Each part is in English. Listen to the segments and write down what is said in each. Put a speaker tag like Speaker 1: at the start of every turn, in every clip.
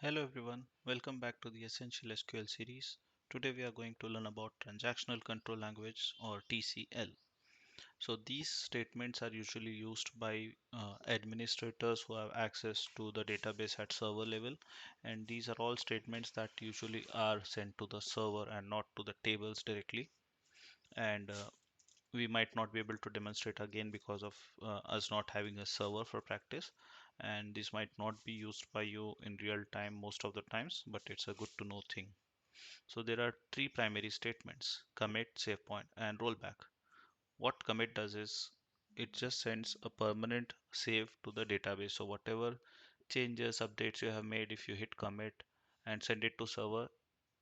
Speaker 1: Hello everyone, welcome back to the Essential SQL series. Today we are going to learn about Transactional Control Language or TCL. So these statements are usually used by administrators who have access to the database at server level, and these are all statements that usually are sent to the server and not to the tables directly. And we might not be able to demonstrate again because of us not having a server for practice, and this might not be used by you in real time most of the times, but it's a good to know thing. So there are three primary statements: commit, save point, and rollback. What commit does is it just sends a permanent save to the database. So whatever changes, updates you have made, if you hit commit and send it to server,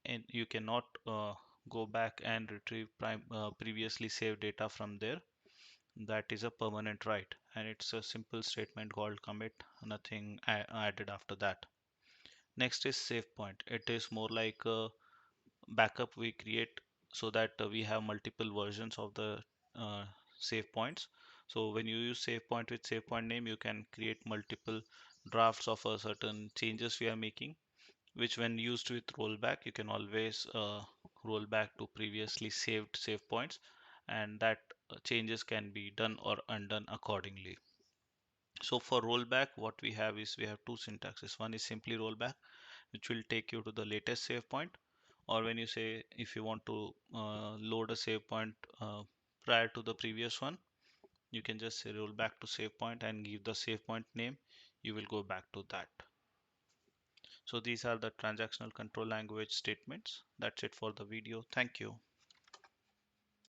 Speaker 1: and you cannot go back and retrieve previously saved data from there. That is a permanent write, and it's a simple statement called commit, nothing added after that. Next is save point. It is more like a backup we create so that we have multiple versions of the uh, save points. So when you use save point with save point name, you can create multiple drafts of a certain changes we are making, which when used with rollback, you can always roll back to previously saved save points, and that changes can be done or undone accordingly. So for rollback, what we have is we have two syntaxes. One is simply rollback, which will take you to the latest save point, or when you say if you want to load a save point prior to the previous one, you can just say roll back to save point and give the save point name. You will go back to that. So these are the transactional control language statements. That's it for the video. Thank you.